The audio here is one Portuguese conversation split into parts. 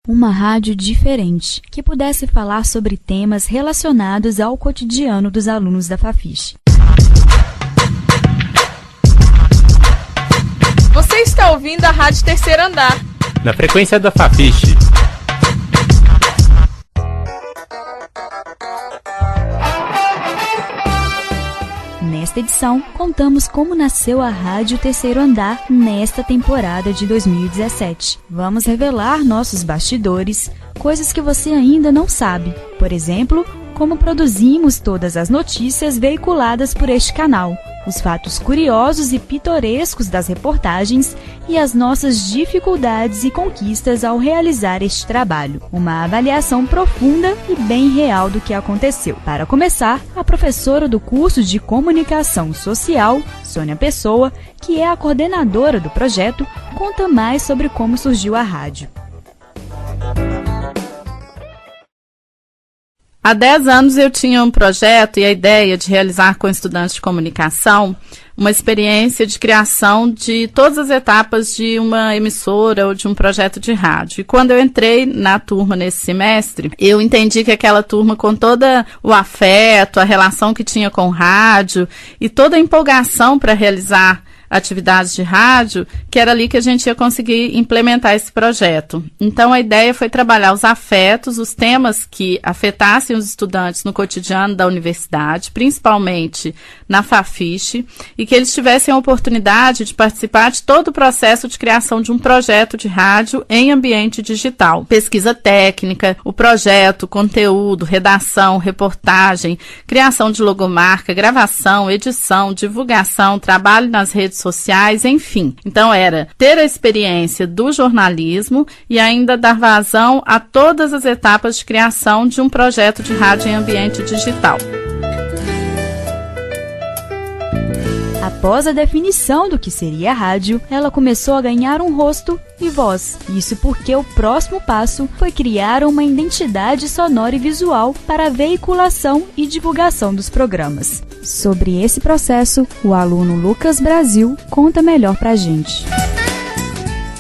uma rádio diferente, que pudesse falar sobre temas relacionados ao cotidiano dos alunos da Fafiche. Você está ouvindo a Rádio Terceiro Andar, na frequência da Fafiche. Nesta edição, contamos como nasceu a Rádio Terceiro Andar nesta temporada de 2017. Vamos revelar nossos bastidores, coisas que você ainda não sabe. Por exemplo, como produzimos todas as notícias veiculadas por este canal, os fatos curiosos e pitorescos das reportagens e as nossas dificuldades e conquistas ao realizar este trabalho. Uma avaliação profunda e bem real do que aconteceu. Para começar, a professora do curso de Comunicação Social, Sônia Pessoa, que é a coordenadora do projeto, conta mais sobre como surgiu a rádio. Há 10 anos eu tinha um projeto e a ideia de realizar com estudantes de comunicação uma experiência de criação de todas as etapas de uma emissora ou de um projeto de rádio. E quando eu entrei na turma nesse semestre, eu entendi que aquela turma, com todo o afeto, a relação que tinha com o rádio e toda a empolgação para realizar atividades de rádio, que era ali que a gente ia conseguir implementar esse projeto. Então, a ideia foi trabalhar os afetos, os temas que afetassem os estudantes no cotidiano da universidade, principalmente na Fafiche, e que eles tivessem a oportunidade de participar de todo o processo de criação de um projeto de rádio em ambiente digital. Pesquisa técnica, o projeto, conteúdo, redação, reportagem, criação de logomarca, gravação, edição, divulgação, trabalho nas redes sociais, enfim. Então era ter a experiência do jornalismo e ainda dar vazão a todas as etapas de criação de um projeto de rádio em ambiente digital. Após a definição do que seria a rádio, ela começou a ganhar um rosto e voz. Isso porque o próximo passo foi criar uma identidade sonora e visual para a veiculação e divulgação dos programas. Sobre esse processo, o aluno Lucas Brasil conta melhor pra gente.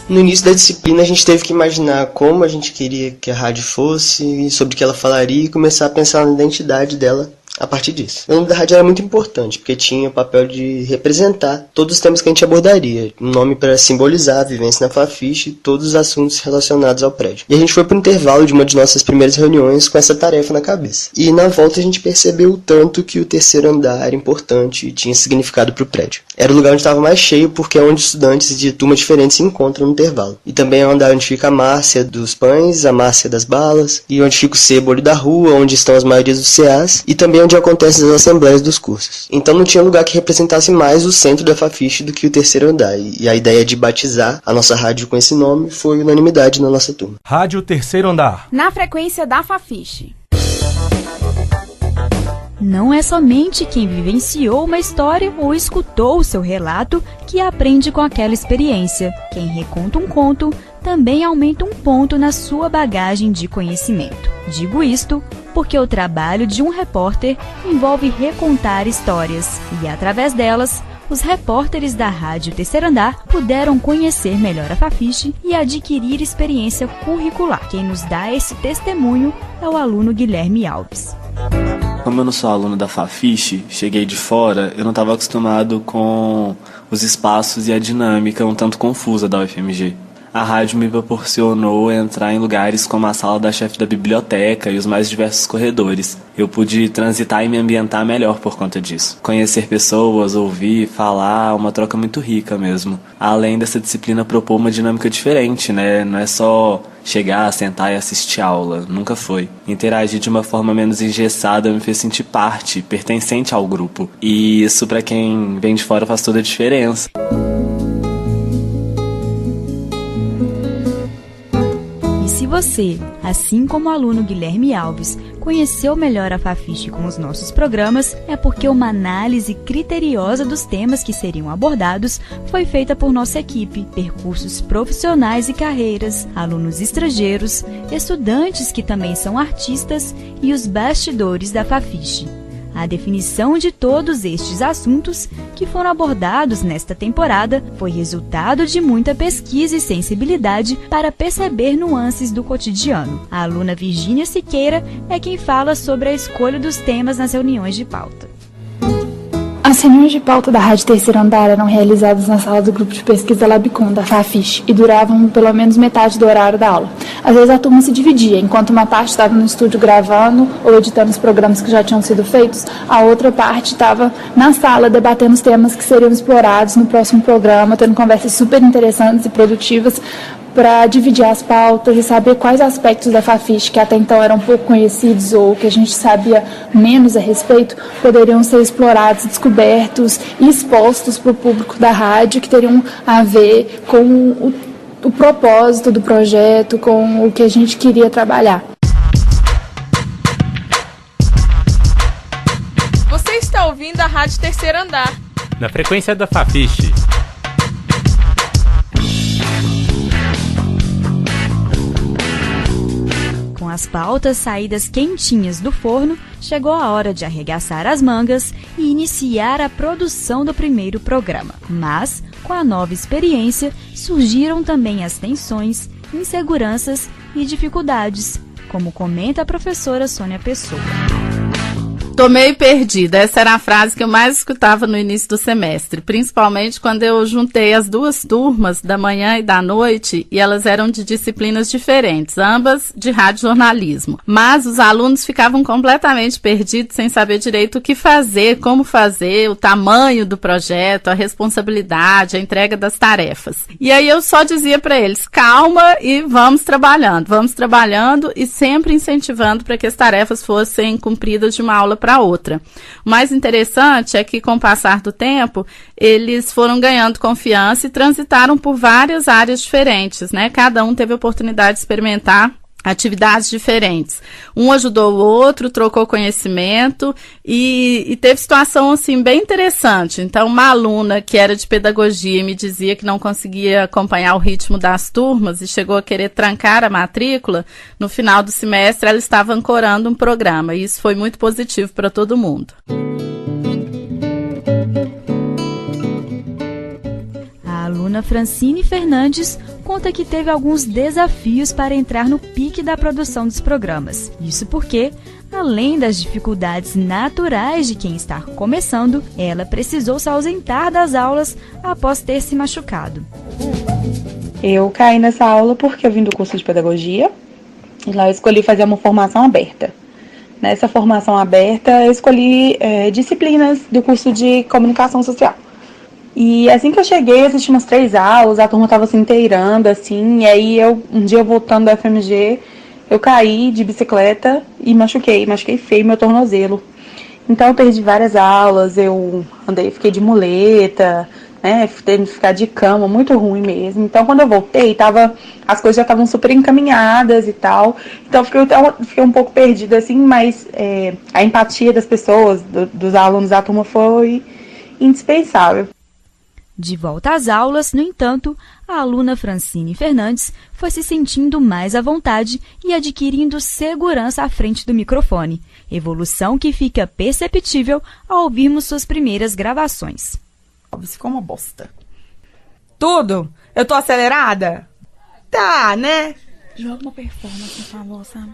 No início da disciplina, a gente teve que imaginar como a gente queria que a rádio fosse, sobre o que ela falaria e começar a pensar na identidade dela a partir disso. O nome da rádio era muito importante, porque tinha o papel de representar todos os temas que a gente abordaria. Um nome para simbolizar a vivência na Fafiche e todos os assuntos relacionados ao prédio. E a gente foi para o intervalo de uma de nossas primeiras reuniões com essa tarefa na cabeça. E na volta a gente percebeu o tanto que o terceiro andar era importante e tinha significado para o prédio. Era o lugar onde estava mais cheio, porque é onde estudantes de turmas diferentes se encontram no intervalo. E também é o andar onde fica a Márcia dos pães, a Márcia das balas, e onde fica o Sebo olho da rua, onde estão as maiorias dos CAs, e também onde acontecem as assembleias dos cursos. Então não tinha lugar que representasse mais o centro da Fafiche do que o terceiro andar, e a ideia de batizar a nossa rádio com esse nome foi unanimidade na nossa turma. Rádio Terceiro Andar, na frequência da Fafiche. Não é somente quem vivenciou uma história ou escutou o seu relato que aprende com aquela experiência. Quem reconta um conto também aumenta um ponto na sua bagagem de conhecimento. Digo isto porque o trabalho de um repórter envolve recontar histórias e, através delas, os repórteres da Rádio Terceiro Andar puderam conhecer melhor a Fafiche e adquirir experiência curricular. Quem nos dá esse testemunho é o aluno Guilherme Alves. Como eu não sou aluno da Fafiche, cheguei de fora, eu não estava acostumado com os espaços e a dinâmica um tanto confusa da UFMG. A rádio me proporcionou entrar em lugares como a sala da chefe da biblioteca e os mais diversos corredores. Eu pude transitar e me ambientar melhor por conta disso. Conhecer pessoas, ouvir, falar, uma troca muito rica mesmo. Além dessa disciplina propor uma dinâmica diferente, né? Não é só chegar, sentar e assistir aula. Nunca foi. Interagir de uma forma menos engessada me fez sentir parte, pertencente ao grupo. E isso, para quem vem de fora, faz toda a diferença. Se você, assim como o aluno Guilherme Alves, conheceu melhor a Fafiche com os nossos programas, é porque uma análise criteriosa dos temas que seriam abordados foi feita por nossa equipe, percursos profissionais e carreiras, alunos estrangeiros, estudantes que também são artistas e os bastidores da Fafiche. A definição de todos estes assuntos que foram abordados nesta temporada foi resultado de muita pesquisa e sensibilidade para perceber nuances do cotidiano. A aluna Virgínia Siqueira é quem fala sobre a escolha dos temas nas reuniões de pauta. As reuniões de pauta da Rádio Terceiro Andar eram realizadas na sala do grupo de pesquisa Labicon, da FAFISH, e duravam pelo menos metade do horário da aula. Às vezes a turma se dividia, enquanto uma parte estava no estúdio gravando ou editando os programas que já tinham sido feitos, a outra parte estava na sala debatendo os temas que seriam explorados no próximo programa, tendo conversas super interessantes e produtivas para dividir as pautas e saber quais aspectos da FAFISH que até então eram pouco conhecidos ou que a gente sabia menos a respeito, poderiam ser explorados, descobertos e expostos para o público da rádio, que teriam a ver com o propósito do projeto, com o que a gente queria trabalhar. Você está ouvindo a Rádio Terceiro Andar. Na frequência da FAFISH. Com as pautas saídas quentinhas do forno, chegou a hora de arregaçar as mangas e iniciar a produção do primeiro programa. Mas, com a nova experiência, surgiram também as tensões, inseguranças e dificuldades, como comenta a professora Sônia Pessoa. Tô meio perdida. Essa era a frase que eu mais escutava no início do semestre, principalmente quando eu juntei as duas turmas da manhã e da noite, e elas eram de disciplinas diferentes, ambas de radiojornalismo. Mas os alunos ficavam completamente perdidos, sem saber direito o que fazer, como fazer, o tamanho do projeto, a responsabilidade, a entrega das tarefas. E aí eu só dizia para eles, calma e vamos trabalhando e sempre incentivando para que as tarefas fossem cumpridas de uma aula para outra. O mais interessante é que, com o passar do tempo, eles foram ganhando confiança e transitaram por várias áreas diferentes, né? Cada um teve a oportunidade de experimentar atividades diferentes. Um ajudou o outro, trocou conhecimento e teve situação assim bem interessante. Então, uma aluna que era de pedagogia e me dizia que não conseguia acompanhar o ritmo das turmas e chegou a querer trancar a matrícula, no final do semestre ela estava ancorando um programa e isso foi muito positivo para todo mundo. A aluna Francine Fernandes conta que teve alguns desafios para entrar no pique da produção dos programas. Isso porque, além das dificuldades naturais de quem está começando, ela precisou se ausentar das aulas após ter se machucado. Eu caí nessa aula porque eu vim do curso de pedagogia e lá eu escolhi fazer uma formação aberta. Nessa formação aberta eu escolhi disciplinas do curso de comunicação social. E assim que eu cheguei, eu assisti umas 3 aulas, a turma estava se inteirando, assim, e aí um dia eu voltando da FMG, eu caí de bicicleta e machuquei feio meu tornozelo. Então eu perdi várias aulas, eu fiquei de muleta, né, teve que ficar de cama, muito ruim mesmo. Então quando eu voltei, as coisas já estavam super encaminhadas e tal, então fiquei um pouco perdida, assim, mas a empatia das pessoas, dos alunos da turma foi indispensável. De volta às aulas, no entanto, a aluna Francine Fernandes foi se sentindo mais à vontade e adquirindo segurança à frente do microfone, evolução que fica perceptível ao ouvirmos suas primeiras gravações. Ficou uma bosta. Tudo? Eu tô acelerada? Tá, né? Joga uma performance, por favor, sabe?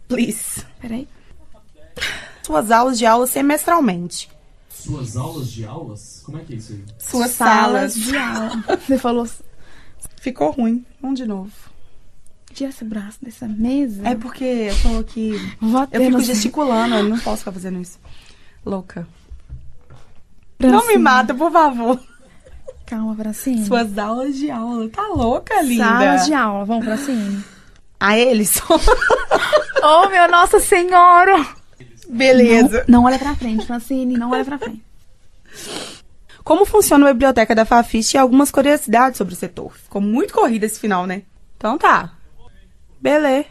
Please. Peraí. Suas aulas de aula semestralmente. Suas aulas de aulas? Como é que é isso aí? Suas salas de aula. Você falou... Ficou ruim. Vamos de novo. Tira esse braço dessa mesa. É porque eu tô aqui... Eu fico gesticulando, eu não posso ficar fazendo isso. Louca. Francine. Não me mata, por favor. Calma, Francine. Suas aulas de aula. Tá louca, linda? Salas de aula. Vamos, Francine. A eles? Oh, meu Nossa Senhora! Beleza. Não olha pra frente, Francine. Não olha pra frente. Como funciona a biblioteca da FAFISH e algumas curiosidades sobre o setor. Ficou muito corrida esse final, né? Então tá. Beleza.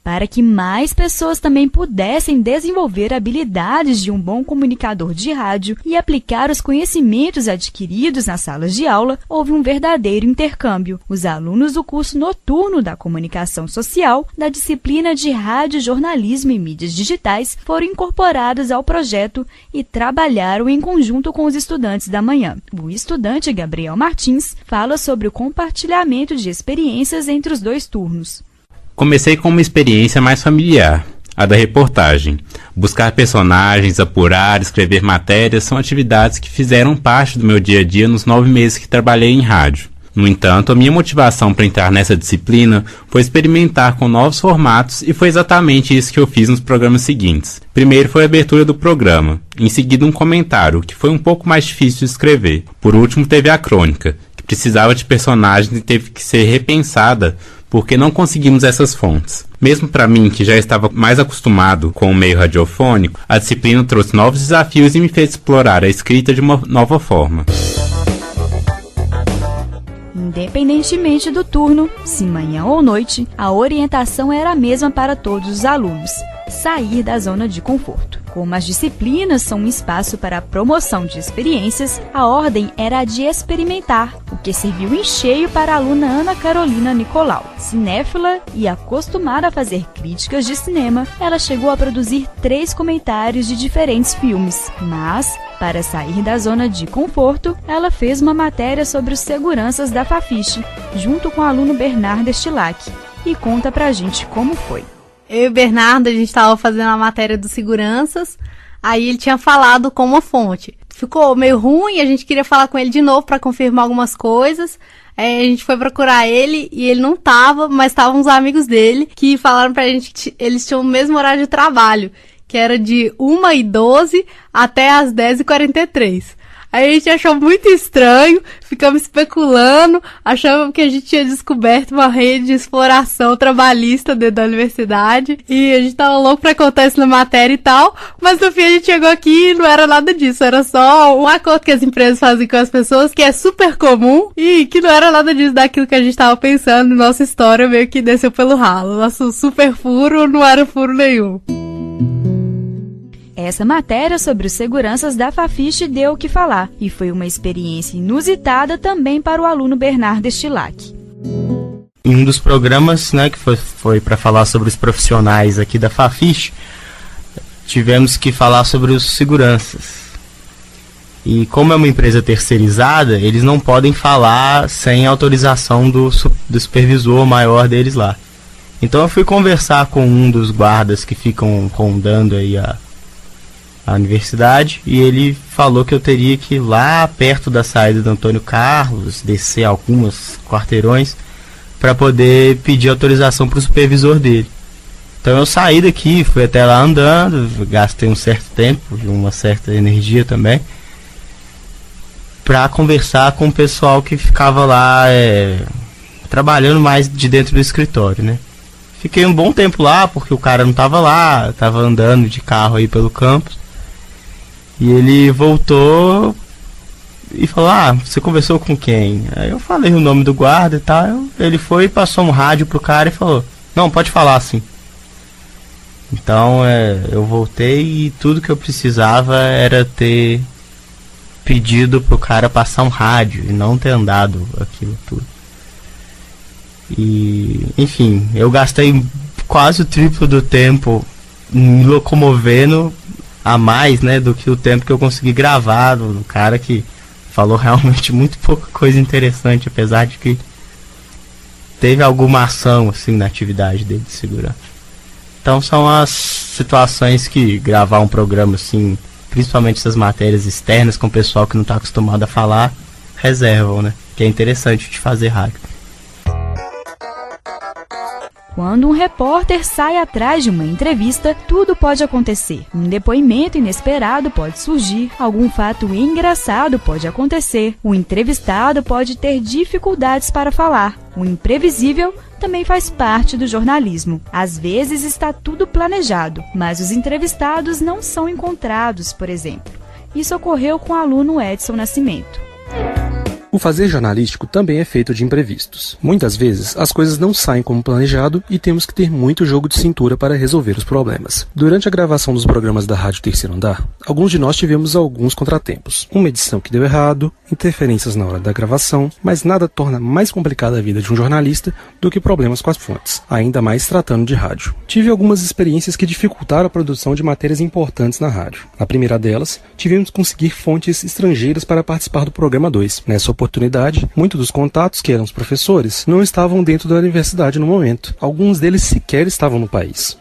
para que mais pessoas também pudessem desenvolver habilidades de um bom comunicador de rádio e aplicar os conhecimentos adquiridos nas salas de aula, houve um verdadeiro intercâmbio. Os alunos do curso noturno da Comunicação Social, da disciplina de Rádio, Jornalismo e Mídias Digitais, foram incorporados ao projeto e trabalharam em conjunto com os estudantes da manhã. O estudante Gabriel Martins fala sobre o compartilhamento de experiências entre os dois turnos. Comecei com uma experiência mais familiar, a da reportagem. Buscar personagens, apurar, escrever matérias são atividades que fizeram parte do meu dia a dia nos 9 meses que trabalhei em rádio. No entanto, a minha motivação para entrar nessa disciplina foi experimentar com novos formatos e foi exatamente isso que eu fiz nos programas seguintes. Primeiro foi a abertura do programa, em seguida um comentário, que foi um pouco mais difícil de escrever. Por último teve a crônica, que precisava de personagens e teve que ser repensada porque não conseguimos essas fontes. Mesmo para mim, que já estava mais acostumado com o meio radiofônico, a disciplina trouxe novos desafios e me fez explorar a escrita de uma nova forma. Independentemente do turno, se manhã ou noite, a orientação era a mesma para todos os alunos: sair da zona de conforto. Como as disciplinas são um espaço para a promoção de experiências, a ordem era a de experimentar, o que serviu em cheio para a aluna Ana Carolina Nicolau. Cinéfila e acostumada a fazer críticas de cinema, ela chegou a produzir 3 comentários de diferentes filmes, mas, para sair da zona de conforto, ela fez uma matéria sobre os seguranças da Fafiche, junto com o aluno Bernardo Estilac, e conta pra gente como foi. Eu e o Bernardo, a gente estava fazendo a matéria dos seguranças, aí ele tinha falado com uma fonte. Ficou meio ruim, a gente queria falar com ele de novo para confirmar algumas coisas. Aí a gente foi procurar ele e ele não tava, mas estavam uns amigos dele que falaram pra gente que eles tinham o mesmo horário de trabalho, que era de 1h12 até as 10h43. Aí a gente achou muito estranho, ficamos especulando, achamos que a gente tinha descoberto uma rede de exploração trabalhista dentro da universidade, e a gente tava louco pra contar isso na matéria e tal, mas no fim a gente chegou aqui e não era nada disso, era só um acordo que as empresas fazem com as pessoas, que é super comum, e que não era nada disso daquilo que a gente tava pensando. Nossa história meio que desceu pelo ralo, nosso super furo não era furo nenhum. Essa matéria sobre os seguranças da Fafiche deu o que falar, e foi uma experiência inusitada também para o aluno Bernardo Estilac. Em um dos programas, né, que foi para falar sobre os profissionais aqui da Fafiche, tivemos que falar sobre os seguranças. E como é uma empresa terceirizada, eles não podem falar sem autorização do supervisor maior deles lá. Então eu fui conversar com um dos guardas que ficam rondando aí a universidade, e ele falou que eu teria que ir lá perto da saída do Antônio Carlos, descer alguns quarteirões para poder pedir autorização para o supervisor dele. Então eu saí daqui, fui até lá andando, gastei um certo tempo e uma certa energia também para conversar com o pessoal que ficava lá trabalhando mais de dentro do escritório, né? Fiquei um bom tempo lá porque o cara não estava lá, estava andando de carro aí pelo campus. E ele voltou e falou: você conversou com quem? Aí eu falei o nome do guarda e tal. Ele foi e passou um rádio pro cara e falou: não, pode falar assim. Então eu voltei e tudo que eu precisava era ter pedido pro cara passar um rádio e não ter andado aquilo tudo. E, enfim, eu gastei quase o triplo do tempo me locomovendo a mais, né, do que o tempo que eu consegui gravar do cara, que falou realmente muito pouca coisa interessante, apesar de que teve alguma ação assim na atividade dele de segurança. Então são as situações que gravar um programa assim, principalmente essas matérias externas com o pessoal que não está acostumado a falar, reservam, né, que é interessante de fazer rádio. Quando um repórter sai atrás de uma entrevista, tudo pode acontecer. Um depoimento inesperado pode surgir, algum fato engraçado pode acontecer, o entrevistado pode ter dificuldades para falar. O imprevisível também faz parte do jornalismo. Às vezes está tudo planejado, mas os entrevistados não são encontrados, por exemplo. Isso ocorreu com o aluno Edson Nascimento. O fazer jornalístico também é feito de imprevistos. Muitas vezes, as coisas não saem como planejado e temos que ter muito jogo de cintura para resolver os problemas. Durante a gravação dos programas da Rádio Terceiro Andar, alguns de nós tivemos alguns contratempos. Uma edição que deu errado, interferências na hora da gravação, mas nada torna mais complicada a vida de um jornalista do que problemas com as fontes, ainda mais tratando de rádio. Tive algumas experiências que dificultaram a produção de matérias importantes na rádio. Na primeira delas, tivemos que conseguir fontes estrangeiras para participar do programa 2. Nessa oportunidade, muitos dos contatos, que eram os professores, não estavam dentro da universidade no momento. Alguns deles sequer estavam no país.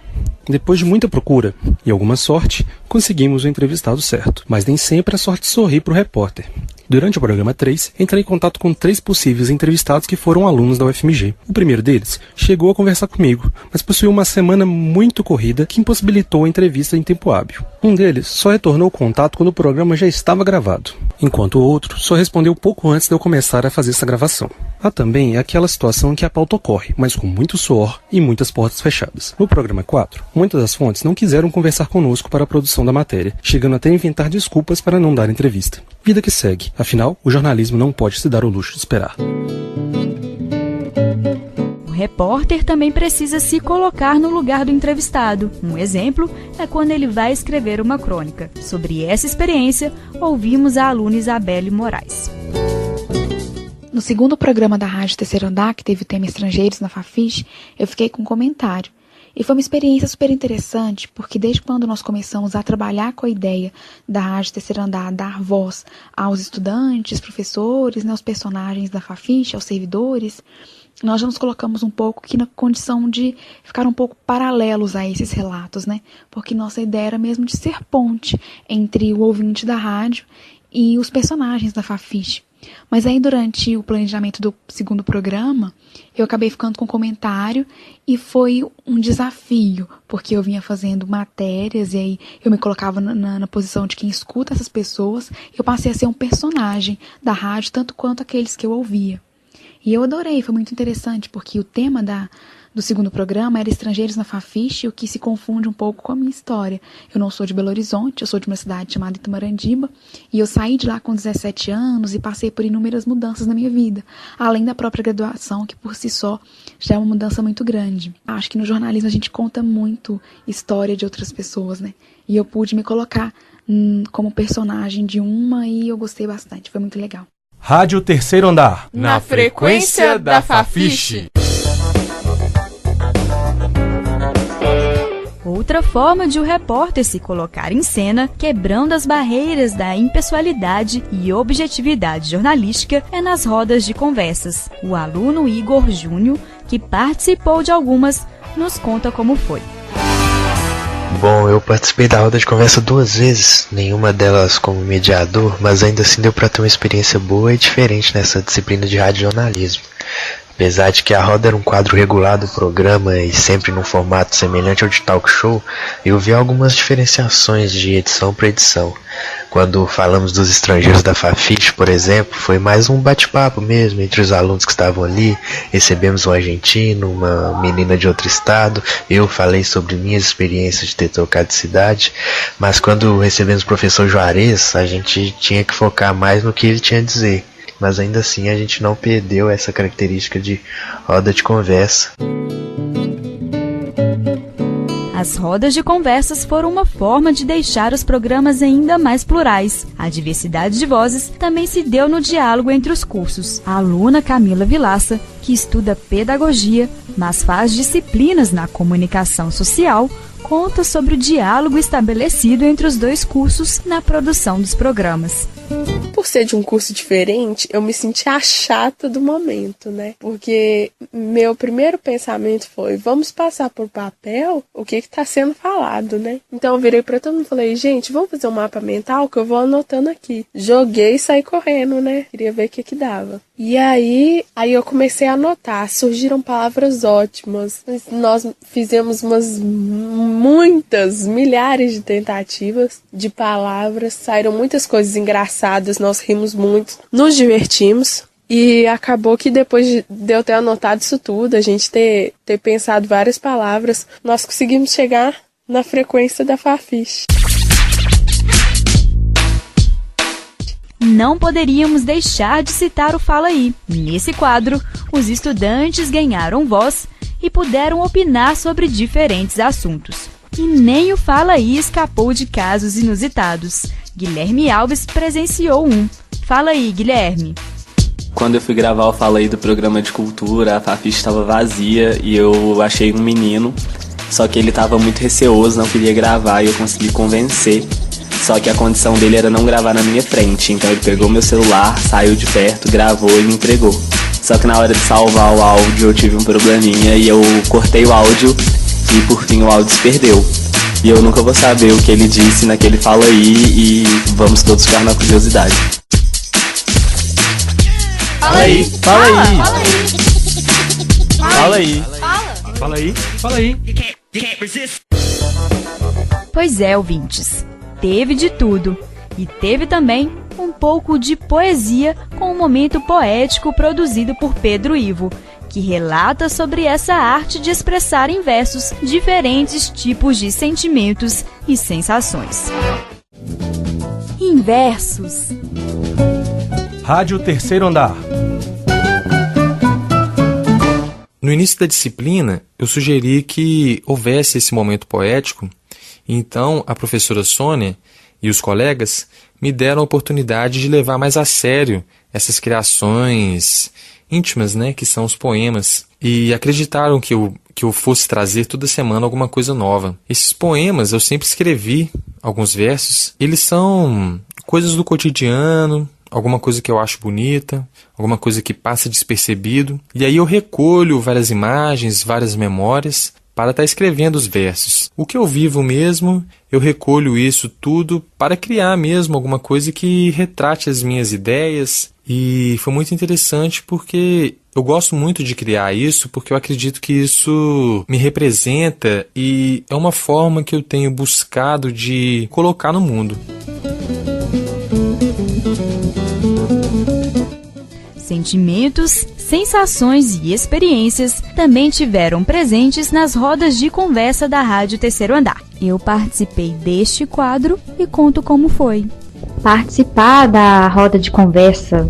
Depois de muita procura e alguma sorte, conseguimos o entrevistado certo. Mas nem sempre a sorte sorri para o repórter. Durante o programa 3, entrei em contato com 3 possíveis entrevistados que foram alunos da UFMG. O primeiro deles chegou a conversar comigo, mas possuiu uma semana muito corrida que impossibilitou a entrevista em tempo hábil. Um deles só retornou o contato quando o programa já estava gravado, enquanto o outro só respondeu pouco antes de eu começar a fazer essa gravação. Há também aquela situação em que a pauta ocorre, mas com muito suor e muitas portas fechadas. No programa 4, muitas das fontes não quiseram conversar conosco para a produção da matéria, chegando até a inventar desculpas para não dar entrevista. Vida que segue. Afinal, o jornalismo não pode se dar o luxo de esperar. O repórter também precisa se colocar no lugar do entrevistado. Um exemplo é quando ele vai escrever uma crônica. Sobre essa experiência, ouvimos a aluna Isabelle Moraes. No segundo programa da Rádio Terceiro Andar, que teve o tema Estrangeiros na Fafiche, eu fiquei com um comentário. E foi uma experiência super interessante, porque desde quando nós começamos a trabalhar com a ideia da Rádio Terceiro Andar, dar voz aos estudantes, professores, aos personagens da Fafiche, aos servidores, nós já nos colocamos um pouco aqui na condição de ficar um pouco paralelos a esses relatos, né? Porque nossa ideia era mesmo de ser ponte entre o ouvinte da rádio e os personagens da Fafiche. Mas aí, durante o planejamento do segundo programa, eu acabei ficando com um comentário e foi um desafio, porque eu vinha fazendo matérias e aí eu me colocava na posição de quem escuta essas pessoas e eu passei a ser um personagem da rádio, tanto quanto aqueles que eu ouvia. E eu adorei, foi muito interessante, porque o tema do segundo programa era Estrangeiros na Fafiche, o que se confunde um pouco com a minha história. Eu não sou de Belo Horizonte, eu sou de uma cidade chamada Itamarandima, e eu saí de lá com 17 anos e passei por inúmeras mudanças na minha vida, além da própria graduação, que por si só já é uma mudança muito grande. Acho que no jornalismo a gente conta muito história de outras pessoas, né? E eu pude me colocar como personagem de uma e eu gostei bastante, foi muito legal. Rádio Terceiro Andar, na frequência da Fafiche. Outra forma de o repórter se colocar em cena, quebrando as barreiras da impessoalidade e objetividade jornalística, é nas rodas de conversas. O aluno Igor Júnior, que participou de algumas, nos conta como foi. Bom, eu participei da roda de conversa 2 vezes, nenhuma delas como mediador, mas ainda assim deu para ter uma experiência boa e diferente nessa disciplina de radiojornalismo. Apesar de que a roda era um quadro regular do programa e sempre num formato semelhante ao de talk show, eu vi algumas diferenciações de edição para edição. Quando falamos dos estrangeiros da Fafiche, por exemplo, foi mais um bate-papo mesmo entre os alunos que estavam ali. Recebemos um argentino, uma menina de outro estado, eu falei sobre minhas experiências de ter trocado de cidade, mas quando recebemos o professor Juarez, a gente tinha que focar mais no que ele tinha a dizer. Mas ainda assim a gente não perdeu essa característica de roda de conversa. As rodas de conversas foram uma forma de deixar os programas ainda mais plurais. A diversidade de vozes também se deu no diálogo entre os cursos. A aluna Camila Vilaça, que estuda pedagogia, mas faz disciplinas na comunicação social, conta sobre o diálogo estabelecido entre os 2 cursos na produção dos programas. Por ser de um curso diferente, eu me senti a chata do momento, né? Porque meu primeiro pensamento foi, vamos passar por papel o que está sendo falado, né? Então eu virei para todo mundo e falei, gente, vamos fazer um mapa mental que eu vou anotando aqui. Joguei e saí correndo, né? Queria ver o que dava. E aí eu comecei a anotar, surgiram palavras ótimas. Nós fizemos milhares de tentativas de palavras, saíram muitas coisas engraçadas, nós rimos muito, nos divertimos. E acabou que depois de eu ter anotado isso tudo, a gente ter pensado várias palavras, nós conseguimos chegar na frequência da Fafiche. não poderíamos deixar de citar o Fala Aí. Nesse quadro, os estudantes ganharam voz e puderam opinar sobre diferentes assuntos. E nem o Fala Aí escapou de casos inusitados. Guilherme Alves presenciou um. Fala aí, Guilherme. Quando eu fui gravar o Fala Aí do programa de cultura, a Fafiche estava vazia e eu achei um menino, só que ele estava muito receoso, não queria gravar e eu consegui convencer. Só que a condição dele era não gravar na minha frente, então ele pegou meu celular, saiu de perto, gravou e me entregou. Só que na hora de salvar o áudio eu tive um probleminha e eu cortei o áudio e por fim o áudio se perdeu. E eu nunca vou saber o que ele disse naquele Fala Aí e vamos todos ficar na curiosidade. Fala aí! Fala aí! Fala aí! Fala aí! Fala aí! Pois é, ouvintes. Teve de tudo. E teve também um pouco de poesia com um momento poético produzido por Pedro Ivo, que relata sobre essa arte de expressar em versos diferentes tipos de sentimentos e sensações. Em versos. Rádio Terceiro Andar. No início da disciplina, eu sugeri que houvesse esse momento poético, então a professora Sônia e os colegas me deram a oportunidade de levar mais a sério essas criações íntimas, né, que são os poemas, e acreditaram que eu fosse trazer toda semana alguma coisa nova. Esses poemas eu sempre escrevi alguns versos, eles são coisas do cotidiano, alguma coisa que eu acho bonita, alguma coisa que passa despercebido, e aí eu recolho várias imagens, várias memórias para estar escrevendo os versos. O que eu vivo mesmo, eu recolho isso tudo para criar mesmo alguma coisa que retrate as minhas ideias, e foi muito interessante porque eu gosto muito de criar isso, porque eu acredito que isso me representa e é uma forma que eu tenho buscado de colocar no mundo. Sentimentos, sensações e experiências também tiveram presentes nas rodas de conversa da Rádio Terceiro Andar. Eu participei deste quadro e conto como foi. Participar da roda de conversa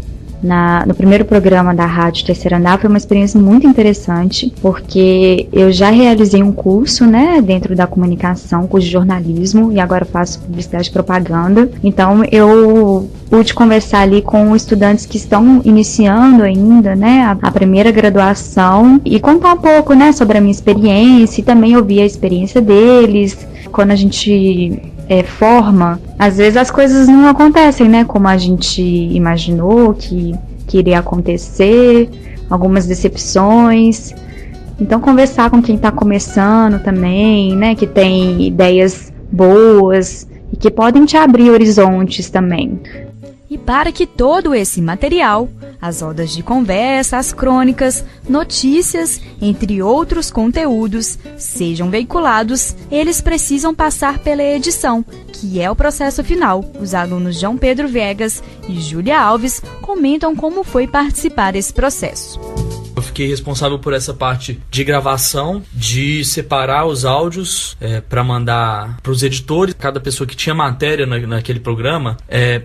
no primeiro programa da Rádio Terceiro Andar foi uma experiência muito interessante, porque eu já realizei um curso, né, dentro da comunicação, curso de jornalismo, e agora faço publicidade e propaganda. Então eu pude conversar ali com estudantes que estão iniciando ainda, né, a primeira graduação, e contar um pouco, né, sobre a minha experiência e também ouvir a experiência deles. Quando a gente forma, às vezes as coisas não acontecem, né, como a gente imaginou que iria acontecer, algumas decepções. Então conversar com quem está começando também, né, que tem ideias boas e que podem te abrir horizontes também. E para que todo esse material, as rodas de conversa, as crônicas, notícias, entre outros conteúdos, sejam veiculados, eles precisam passar pela edição, que é o processo final. Os alunos João Pedro Viegas e Júlia Alves comentam como foi participar desse processo. Eu fiquei responsável por essa parte de gravação, de separar os áudios para mandar para os editores. Cada pessoa que tinha matéria naquele programa,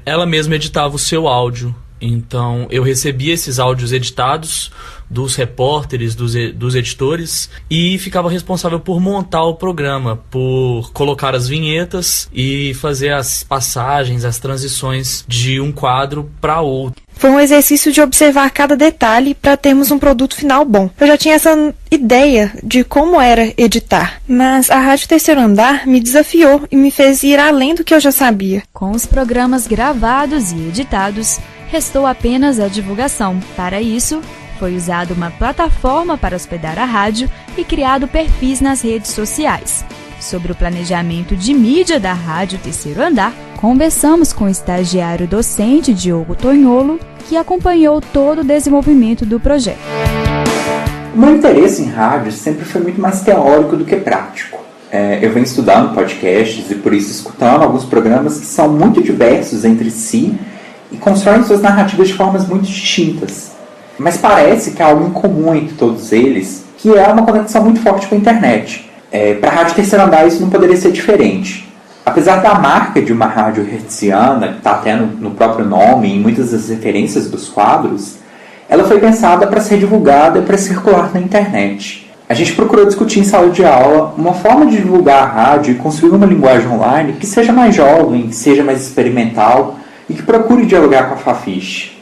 ela mesma editava o seu áudio. Então eu recebia esses áudios editados dos repórteres, dos editores, e ficava responsável por montar o programa, por colocar as vinhetas e fazer as passagens, as transições de um quadro para outro. Foi um exercício de observar cada detalhe para termos um produto final bom. Eu já tinha essa ideia de como era editar, mas a Rádio Terceiro Andar me desafiou e me fez ir além do que eu já sabia. Com os programas gravados e editados, restou apenas a divulgação. Para isso, foi usada uma plataforma para hospedar a rádio e criado perfis nas redes sociais. Sobre o planejamento de mídia da Rádio Terceiro Andar, conversamos com o estagiário docente Diogo Tonholo, que acompanhou todo o desenvolvimento do projeto. O meu interesse em rádio sempre foi muito mais teórico do que prático. Eu venho estudando podcasts e por isso escutando alguns programas que são muito diversos entre si e constroem suas narrativas de formas muito distintas. Mas parece que há algo em comum entre todos eles, que é uma conexão muito forte com a internet. Para a Rádio Terceiro Andar isso não poderia ser diferente. Apesar da marca de uma rádio hertziana, que está até no próprio nome e em muitas das referências dos quadros, ela foi pensada para ser divulgada e para circular na internet. A gente procurou discutir em sala de aula uma forma de divulgar a rádio e construir uma linguagem online que seja mais jovem, que seja mais experimental e que procure dialogar com a Fafiche.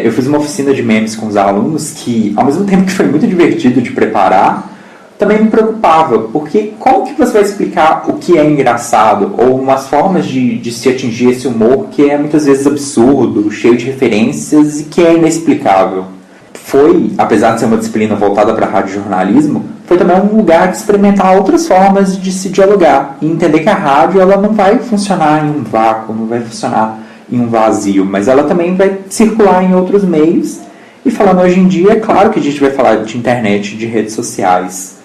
Eu fiz uma oficina de memes com os alunos que, ao mesmo tempo que foi muito divertido de preparar, também me preocupava, porque como que você vai explicar o que é engraçado ou umas formas de se atingir esse humor que é muitas vezes absurdo, cheio de referências e que é inexplicável? Foi, apesar de ser uma disciplina voltada para radiojornalismo, foi também um lugar de experimentar outras formas de se dialogar e entender que a rádio ela não vai funcionar em um vácuo, não vai funcionar em um vazio, mas ela também vai circular em outros meios. E falando hoje em dia, é claro que a gente vai falar de internet, de redes sociais.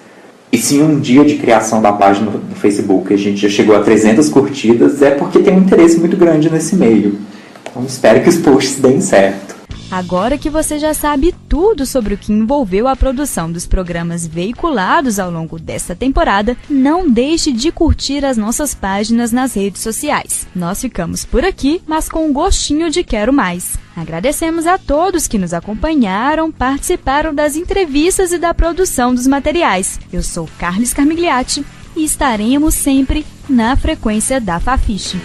E se em um dia de criação da página no Facebook a gente já chegou a 300 curtidas, é porque tem um interesse muito grande nesse meio. Então espero que os posts deem certo. Agora que você já sabe tudo sobre o que envolveu a produção dos programas veiculados ao longo desta temporada, não deixe de curtir as nossas páginas nas redes sociais. Nós ficamos por aqui, mas com um gostinho de quero mais. Agradecemos a todos que nos acompanharam, participaram das entrevistas e da produção dos materiais. Eu sou Carlos Carmigliati e estaremos sempre na frequência da Fafiche.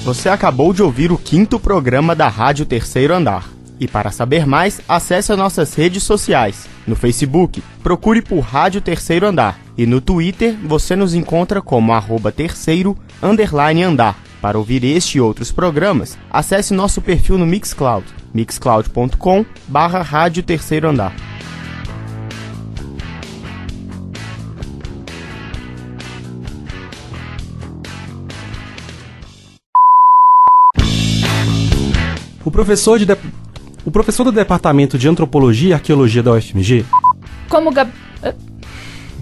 Você acabou de ouvir o 5º programa da Rádio Terceiro Andar. E para saber mais, acesse as nossas redes sociais. No Facebook, procure por Rádio Terceiro Andar. E no Twitter, você nos encontra como @terceiro_andar. Para ouvir este e outros programas, acesse nosso perfil no Mixcloud, mixcloud.com/Rádio Terceiro Andar. O professor do Departamento de Antropologia e Arqueologia da UFMG... Como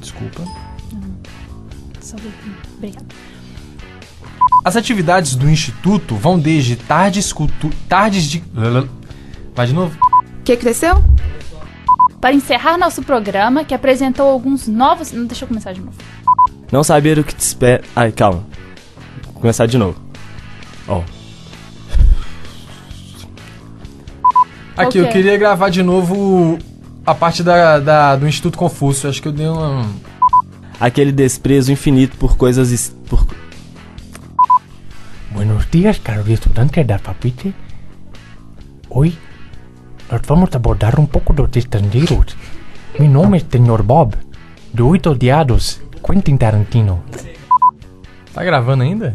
Desculpa. Obrigada. As atividades do Instituto vão desde tardes de... Vai de novo? Que cresceu? Para encerrar nosso programa, que apresentou alguns novos... Deixa eu começar de novo. Não saber o que te espera... Ai, calma. Vou começar de novo. Aqui, eu queria gravar de novo a parte do Instituto Confúcio. Acho que eu dei uma... Aquele desprezo infinito por coisas... Buenos días, caros estudantes da Fafiche. Hoy nós vamos abordar um pouco dos estrangeiros. Meu nome é Sr. Bob, de 8 Odiados, Quentin Tarantino. Tá gravando ainda?